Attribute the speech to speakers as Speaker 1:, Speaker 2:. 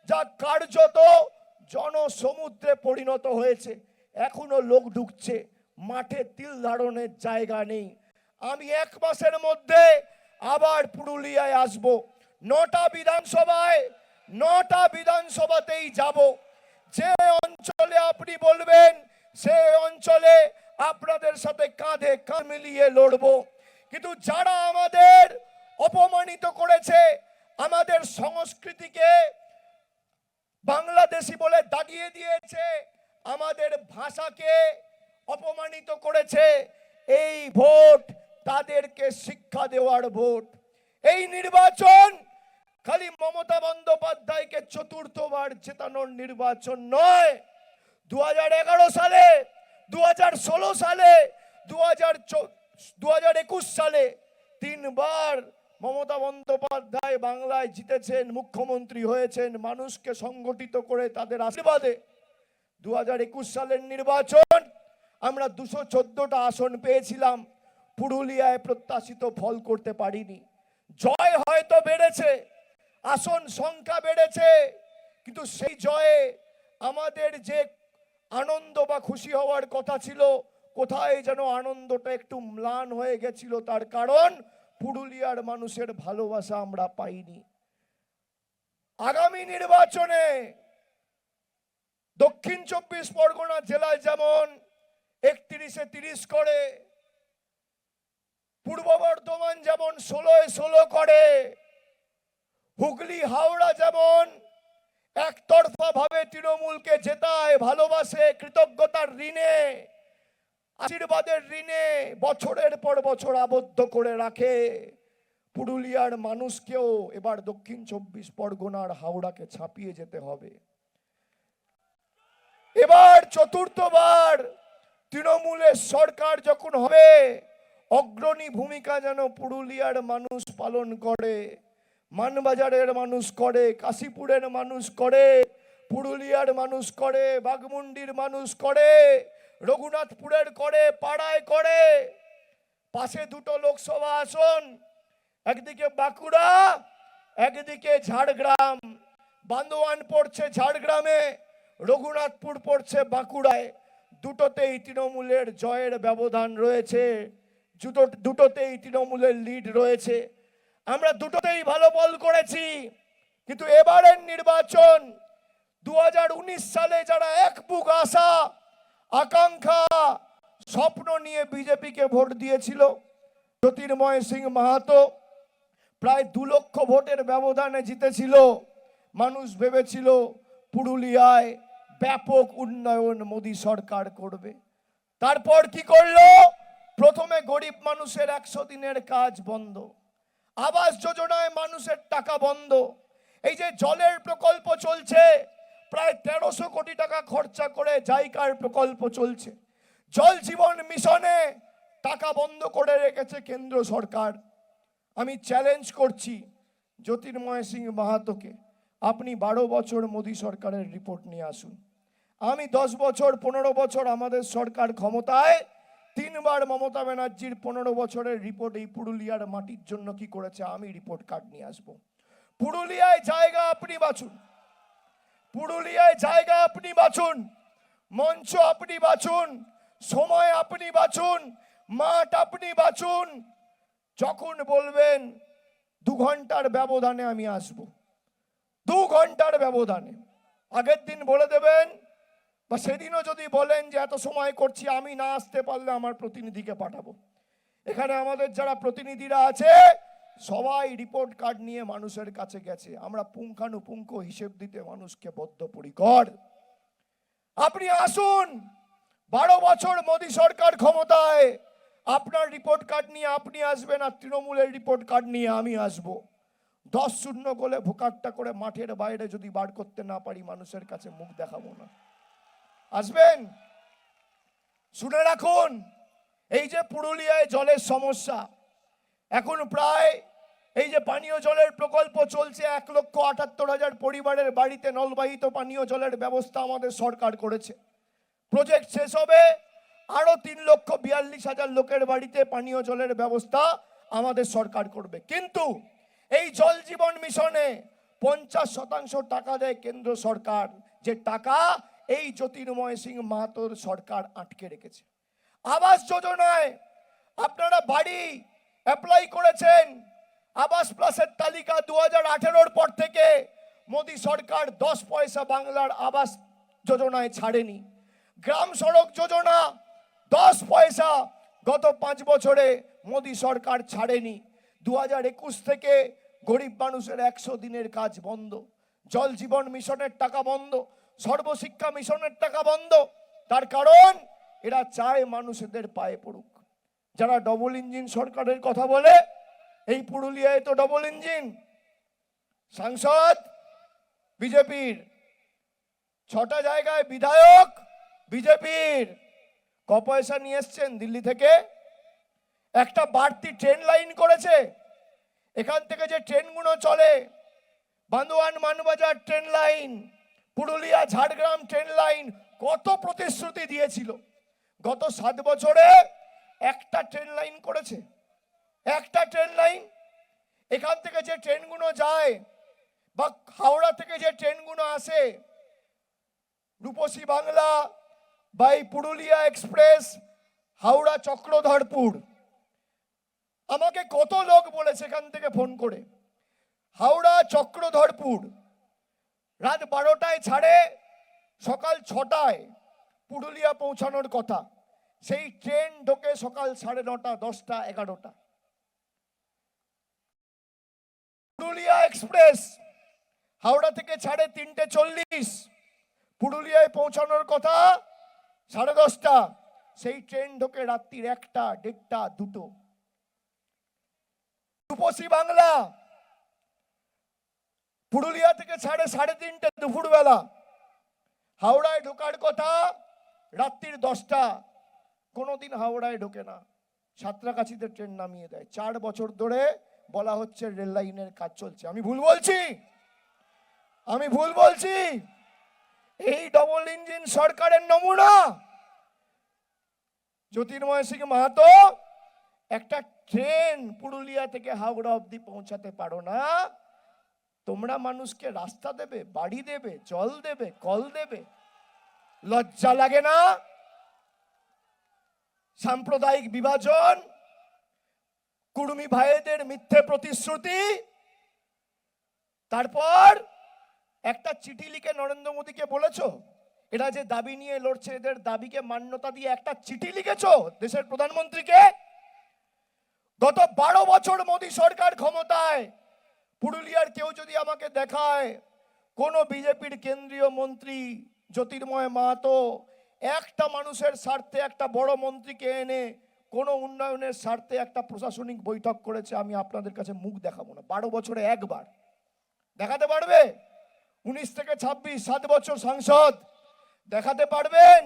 Speaker 1: যা কার্যত জনসমুদ্রে পরিণত হয়েছে। এখনো লোক ঢুকছে, মাঠে তিল ধারণের জায়গা নেই। আমি 1 মাসের মধ্যে আবার পুরুলিয়ায় আসব। 9টা বিধানসভাতেই যাব। যে অঞ্চলে আপনি বলবেন সে অঞ্চলে আপনাদের সাথে কাঁধে কাঁধ মিলিয়ে লড়ব। কিন্তু যারা আমাদের অপমানিত করেছে, আমাদের সংস্কৃতিকে বাংলাদেশি বলে দাগিয়ে দিয়েছে, আমাদের ভাষাকে অপমানিত করেছে, এই ভোট তাদেরকে শিক্ষা দেওয়ার ভোট। এই নির্বাচন খালি মমতা বন্দ্যোপাধ্যায়কে চতুর্থবার জেতানোর নির্বাচন নয়। 2011 সালে, 2016 সালে, 2021 সালে 3 বার মমতা বন্দ্যোপাধ্যায় বাংলায় জিতেছেন, মুখ্যমন্ত্রী হয়েছেন মানুষকে সংগঠিত করে তাদের আশীর্বাদে। 2021 সালের নির্বাচন আমরা 214টা আসন পেয়েছিলাম, পুরুলিয়ায় প্রত্যাশিত ফল করতে পারিনি। জয় হয়তো বেড়েছে, আসন সংখ্যা বেড়েছে, কিন্তু সেই জয়ে আমাদের যে আনন্দ বা খুশি হওয়ার কথা ছিল, কোথায় যেন আনন্দটা একটু ম্লান হয়ে গেছিল। তার কারণ পুরুলিয়ার মানুষের ভালোবাসা আমরা পাইনি। আগামী নির্বাচনে দক্ষিণ 24 পরগনা জেলায় যেমন 31-এ 30 করে, পূর্ব বর্ধমান যেমন 16-এ 16 করে, হুগলি হাওড়া যেমন একতরফা ভাবে তৃণমূলকে জেতায়, ভালোবাসে, কৃতজ্ঞতার ঋণে, আশীর্বাদের ঋণে বছরের পর বছর আবদ্ধ করে রাখে, পুরুলিয়ার মানুষকেও এবার দক্ষিণ 24 পরগনার হাওড়াকে ছাপিয়ে যেতে হবে। এবার চতুর্থবার তৃণমূলের সরকার যখন হবে, অগ্রণী ভূমিকা যেন পুরুলিয়ার মানুষ পালন করে, মানবাজারের মানুষ করে, কাশীপুরের মানুষ করে, পুরুলিয়ার মানুষ করে, বাঘমুন্ডির মানুষ করে, রঘুনাথপুরের করে, পাড়ায় করে। পাশে 2টো লোকসভা আসন, একদিকে বাঁকুড়া, একদিকে ঝাড়গ্রাম। বান্দোয়ান পড়ছে ঝাড়গ্রামে, রঘুনাথপুর পড়ছে বাঁকুড়ায়। দুটোতেই তৃণমূলের জয়ের ব্যবধান রয়েছে, দুটোতেই তৃণমূলের লিড রয়েছে। আমরা দুটোতেই ভালো বল করেছি। কিন্তু এবারের নির্বাচন 2019 সালে যারা এক বুক আশা, আকাঙ্ক্ষা, স্বপ্ন নিয়ে বিজেপিকে ভোট দিয়েছিল, জ্যোতির্ময় সিং মাহাতো প্রায় 2 লক্ষ ভোটের ব্যবধানে জিতেছিল। মানুষ ভেবেছিল পুরুলিয়ায় ব্যাপক উন্নয়ন মোদী সরকার করবে। তারপর কি করলো? প্রথমে গরিব মানুষের 100 দিনের কাজ বন্ধ, আবাস যোজনায় মানুষের টাকা বন্ধ, এই যে জলের প্রকল্প চলছে প্রায় 1300 কোটি টাকা খরচা করে জাইকার প্রকল্প চলছে, জল জীবন মিশনে টাকা বন্ধ করে রেখেছে কেন্দ্র সরকার। আমি চ্যালেঞ্জ করছি জ্যোতির্ময় সিং মাহাতোকে, আপনি 12 বছর মোদী সরকারের রিপোর্ট নিয়ে আসুন। আমি 10 বছর 15 বছর আমাদের সরকার ক্ষমতায়, 3 বার মমতা ব্যানার্জির 15 বছরের রিপোর্ট এই পুরুলিয়ার মাটির জন্য কি করেছে আমি রিপোর্ট কার্ড নিয়ে আসবো। পুরুলিয়ায় জায়গা আপনি বাছুন, পুরুলিয়ায় জায়গা আপনি বাছুন, মঞ্চ আপনি বাছুন, সময় আপনি বাছুন, মাঠ আপনি বাছুন। যখন বলবেন 2 ঘন্টার ব্যবধানে আমি আসব, 2 ঘন্টার ব্যবধানে। আগের দিন বলে দেবেন, বা সেদিনও যদি বলেন যে এত সময় করছি, আমি না আসতে পারলে আমার প্রতিনিধিকে পাঠাবো। এখানে আমাদের যারা প্রতিনিধিরা আছে সবাই রিপোর্ট কার্ড নিয়ে মানুষের কাছে গেছে। আমরা পুঙ্খানুপুঙ্খ হিসেব দিতে মানুষকে বদ্ধপরিকর। আপনি আসুন, 12 বছর মোদী সরকার ক্ষমতায়, আপনার রিপোর্ট কার্ড নিয়ে আপনি আসবেন, আর তৃণমূলের রিপোর্ট কার্ড নিয়ে আমি আসবো। 10-0 গোলে ভোকাট্টা করে মাঠের বাইরে যদি বার করতে না পারি, মানুষের কাছে মুখ দেখাবো না। আসবেন? শুনে রাখুন, এই যে পুরুলিয়ায় জলের সমস্যা, এখন প্রায় এই যে পানীয় জলের প্রকল্প চলছে, 1,78,000 পরিবারের বাড়িতে নলবাহিত পানীয় জলের ব্যবস্থা আমাদের সরকার করেছে। প্রজেক্ট শেষ হবে, আরো 3,42,000 লোকের বাড়িতে পানীয় জলের ব্যবস্থা আমাদের সরকার করবে। কিন্তু এই জল জীবন মিশনে 50% টাকা দেয় কেন্দ্র সরকার, যে টাকা এই জ্যোতির্ময় সিং মাহাতোর সরকার আটকে রেখেছে। আবাস যোজনায় আপনারা বাড়ি অ্যাপ্লাই করেছেন, আবাস প্লাসের তালিকা 2018-র পর থেকে মোদী সরকার 10 পয়সা বাংলার আবাস যোজনায় ছাড়েনি। গ্রাম সড়ক যোজনা 10 পয়সা গত 5 বছরে মোদী সরকার ছাড়েনি। 2021 থেকে গরিব মানুষের 100 দিনের কাজ বন্ধ, জল জীবন মিশনের টাকা বন্ধ, সর্বশিক্ষা মিশনের টাকা বন্ধ। তার কারণ এরা চায় মানুষদের পায়ে পড়ুক। যারা ডবল ইঞ্জিন সরকারের কথা বলে, এই পুরুলিয়ায় তো ডবল ইঞ্জিন সাংসদ বিজেপির, 6টা জায়গায় বিধায়ক বিজেপির। ক পয়সা নিয়ে এসছেন দিল্লি থেকে? একটা বাড়তি ট্রেন লাইন করেছে, এখান থেকে যে ট্রেনগুলো চলে, Bandwan Manbazar train line, Purulia Jhargram train line, কত প্রতিশ্রুতি দিয়েছিল। গত 7 বছরে একটা ট্রেন লাইন করেছে, একটা ট্রেন লাইন। এখান থেকে যে ট্রেনগুলো যায় বা হাওড়া থেকে যে ট্রেনগুলো আসে, রূপসী বাংলা বা এই পুরুলিয়া এক্সপ্রেস, হাওড়া চক্রধরপুর, আমাকে কত লোক বলেছে এখান থেকে ফোন করে, হাওড়া চক্রধরপুর রাত 12টায় ছাড়ে, সকাল 6টায় পুরুলিয়া পৌঁছানোর কথা, সেই ট্রেন ঢোকে সকাল 9:30, 10টা, 11টা। পুরুলিয়া এক্সপ্রেস হাওড়া থেকে ছাড়ে 3:40, পুরুলিয়ায় পৌঁছানোর কথা 10:30, সেই ট্রেন ঢোকে রাত্রির 1টা, 1:30, 2টো। রূপসী বাংলা পুরুলিয়া থেকে ছাড়ে 3:30 দুপুরবেলা, হাওড়ায় ঢোকার কথা রাত্রির 10টা, কোনোদিন হাওড়ায় ঢোকে না, সাঁতরাগাছিতে ট্রেন নামিয়ে দেয়। 4 বছর ধরে বলা হচ্ছে রেল লাইনের কাজ চলছে। আমি ভুল বলছি? আমি ভুল বলছি? এই ডবল ইঞ্জিন সরকারের নমুনা জ্যোতির্ময় সিং মাহাতো। একটা ট্রেন পুরুলিয়া থেকে হাওড়া অবধি পৌঁছাতে পারো না, তোমরা মানুষকে রাস্তা দেবে, বাড়ি দেবে, জল দেবে, কল দেবে? লজ্জা লাগে না? সাম্প্রদায়িক বিভাজন, কুর্মী ভাইদের মিথ্যে প্রতিশ্রুতি, তারপর একটা চিঠি লিখে নরেন্দ্র মোদীকে বলেছো, এরা যে দাবি নিয়ে লড়ছে এদের দাবিকে মান্যতা দিয়ে একটা চিঠি লিখেছো দেশের প্রধানমন্ত্রীকে। গত 12 বছর মোদী সরকার ক্ষমতায়, পুরুলিয়ার কেউ যদি আমাকে দেখায় কোন বিজেপির কেন্দ্রীয় মন্ত্রী জ্যোতির্ময় মাহাতো একটা মানুষের স্বার্থে একটা বড় মন্ত্রীকে এনে কোন উন্নয়নের স্বার্থে একটা প্রশাসনিক বৈঠক করেছে, আমি আপনাদের কাছে মুখ দেখাবো না। 12 বছরে একবার দেখাতে পারবে? 19 থেকে 26, 7 বছর সাংসদ দেখাতে পারবেন?